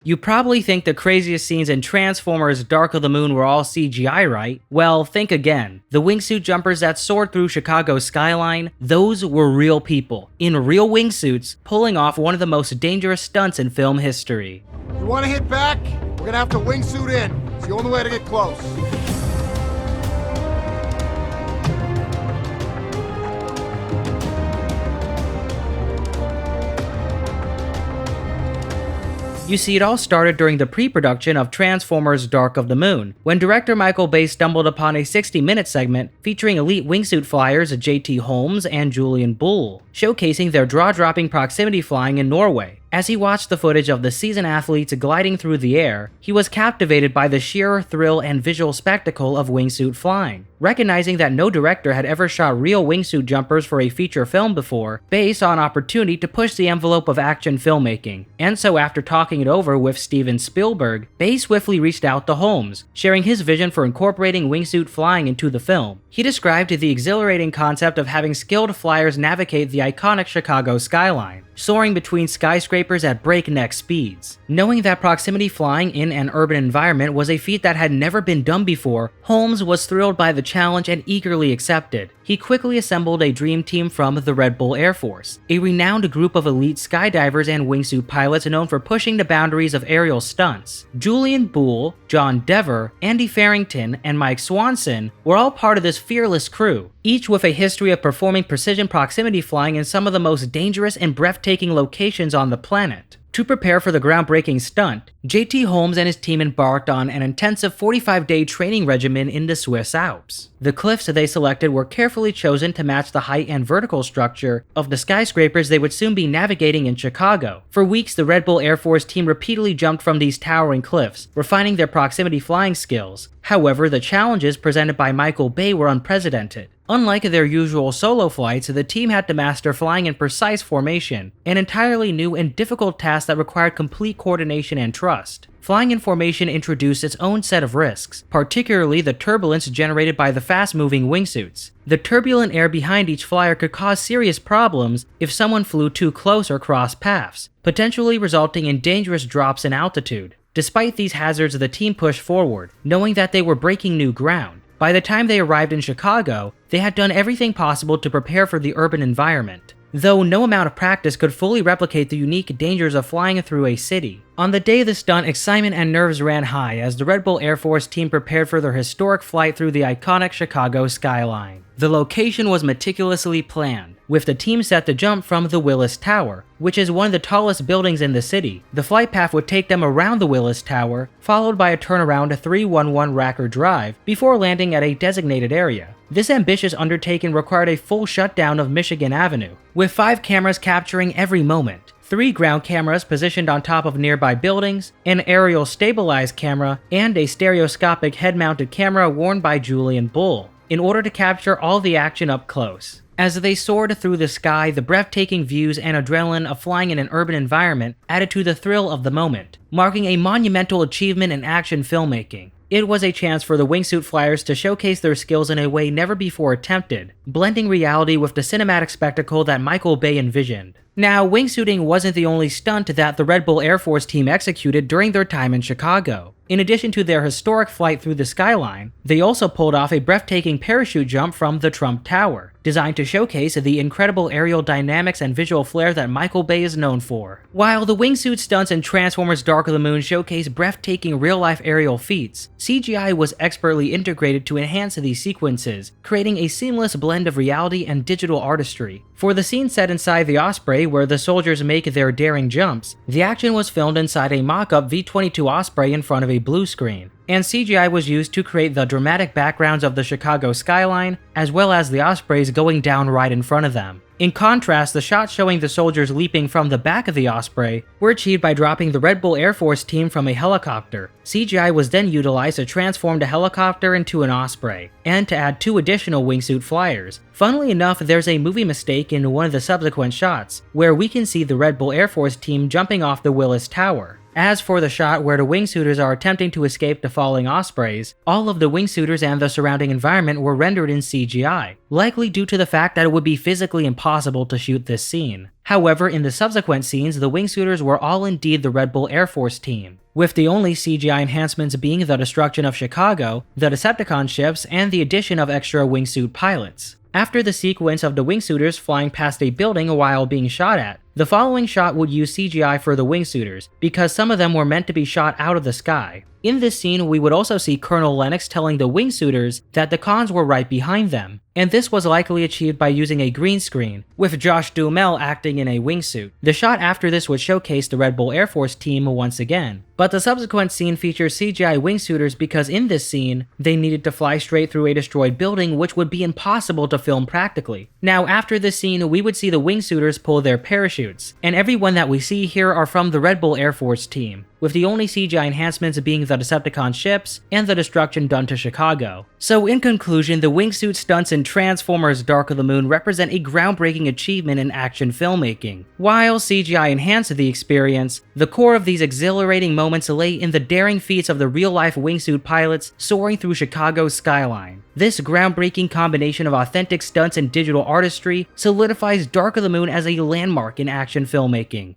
You probably think the craziest scenes in Transformers Dark of the Moon were all CGI, right? Well, think again. The wingsuit jumpers that soared through Chicago's skyline, those were real people, in real wingsuits, pulling off one of the most dangerous stunts in film history. You want to hit back? We're gonna have to wingsuit in. It's the only way to get close. You see, it all started during the pre-production of Transformers Dark of the Moon, when director Michael Bay stumbled upon a 60-minute segment featuring elite wingsuit flyers J.T. Holmes and Julian Bull, showcasing their jaw-dropping proximity flying in Norway. As he watched the footage of the seasoned athletes gliding through the air, he was captivated by the sheer thrill and visual spectacle of wingsuit flying. Recognizing that no director had ever shot real wingsuit jumpers for a feature film before, Bay saw an opportunity to push the envelope of action filmmaking. And so after talking it over with Steven Spielberg, Bay swiftly reached out to Holmes, sharing his vision for incorporating wingsuit flying into the film. He described the exhilarating concept of having skilled flyers navigate the iconic Chicago skyline, soaring between skyscrapers at breakneck speeds. Knowing that proximity flying in an urban environment was a feat that had never been done before, Holmes was thrilled by the challenge and eagerly accepted. He quickly assembled a dream team from the Red Bull Air Force, a renowned group of elite skydivers and wingsuit pilots known for pushing the boundaries of aerial stunts. Julian Bull, John Dever, Andy Farrington, and Mike Swanson were all part of this fearless crew, each with a history of performing precision proximity flying in some of the most dangerous and breathtaking locations on the planet. To prepare for the groundbreaking stunt, J.T. Holmes and his team embarked on an intensive 45-day training regimen in the Swiss Alps. The cliffs they selected were carefully chosen to match the height and vertical structure of the skyscrapers they would soon be navigating in Chicago. For weeks, the Red Bull Air Force team repeatedly jumped from these towering cliffs, refining their proximity flying skills. However, the challenges presented by Michael Bay were unprecedented. Unlike their usual solo flights, the team had to master flying in precise formation, an entirely new and difficult task that required complete coordination and trust. Flying in formation introduced its own set of risks, particularly the turbulence generated by the fast-moving wingsuits. The turbulent air behind each flyer could cause serious problems if someone flew too close or crossed paths, potentially resulting in dangerous drops in altitude. Despite these hazards, the team pushed forward, knowing that they were breaking new ground. By the time they arrived in Chicago, they had done everything possible to prepare for the urban environment, though no amount of practice could fully replicate the unique dangers of flying through a city. On the day of the stunt, excitement and nerves ran high as the Red Bull Air Force team prepared for their historic flight through the iconic Chicago skyline. The location was meticulously planned, with the team set to jump from the Willis Tower, which is one of the tallest buildings in the city. The flight path would take them around the Willis Tower, followed by a turnaround to 311 Racker Drive, before landing at a designated area. This ambitious undertaking required a full shutdown of Michigan Avenue, with 5 cameras capturing every moment. 3 ground cameras positioned on top of nearby buildings, an aerial stabilized camera, and a stereoscopic head-mounted camera worn by Julian Bull, in order to capture all the action up close. As they soared through the sky, the breathtaking views and adrenaline of flying in an urban environment added to the thrill of the moment, marking a monumental achievement in action filmmaking. It was a chance for the wingsuit flyers to showcase their skills in a way never before attempted, blending reality with the cinematic spectacle that Michael Bay envisioned. Now, wingsuiting wasn't the only stunt that the Red Bull Air Force team executed during their time in Chicago. In addition to their historic flight through the skyline, they also pulled off a breathtaking parachute jump from the Trump Tower, designed to showcase the incredible aerial dynamics and visual flair that Michael Bay is known for. While the wingsuit stunts in Transformers Dark of the Moon showcase breathtaking real-life aerial feats, CGI was expertly integrated to enhance these sequences, creating a seamless blend of reality and digital artistry. For the scene set inside the Osprey where the soldiers make their daring jumps, the action was filmed inside a mock-up V-22 Osprey in front of a blue screen, and CGI was used to create the dramatic backgrounds of the Chicago skyline, as well as the Ospreys going down right in front of them. In contrast, the shots showing the soldiers leaping from the back of the Osprey were achieved by dropping the Red Bull Air Force team from a helicopter. CGI was then utilized to transform the helicopter into an Osprey, and to add 2 additional wingsuit flyers. Funnily enough, there's a movie mistake in one of the subsequent shots, where we can see the Red Bull Air Force team jumping off the Willis Tower. As for the shot where the wingsuiters are attempting to escape the falling ospreys, all of the wingsuiters and the surrounding environment were rendered in CGI, likely due to the fact that it would be physically impossible to shoot this scene. However, in the subsequent scenes, the wingsuiters were all indeed the Red Bull Air Force team, with the only CGI enhancements being the destruction of Chicago, the Decepticon ships, and the addition of extra wingsuit pilots. After the sequence of the wingsuiters flying past a building while being shot at, the following shot would use CGI for the wingsuiters, because some of them were meant to be shot out of the sky. In this scene, we would also see Colonel Lennox telling the wingsuiters that the cons were right behind them, and this was likely achieved by using a green screen, with Josh Duhamel acting in a wingsuit. The shot after this would showcase the Red Bull Air Force team once again, but the subsequent scene features CGI wingsuiters because in this scene, they needed to fly straight through a destroyed building which would be impossible to film practically. Now after this scene, we would see the wingsuiters pull their parachutes, and everyone that we see here are from the Red Bull Air Force team, with the only CGI enhancements being the Decepticon ships and the destruction done to Chicago. So in conclusion, the wingsuit stunts in Transformers Dark of the Moon represent a groundbreaking achievement in action filmmaking. While CGI enhanced the experience, the core of these exhilarating moments lay in the daring feats of the real-life wingsuit pilots soaring through Chicago's skyline. This groundbreaking combination of authentic stunts and digital artistry solidifies Dark of the Moon as a landmark in action filmmaking.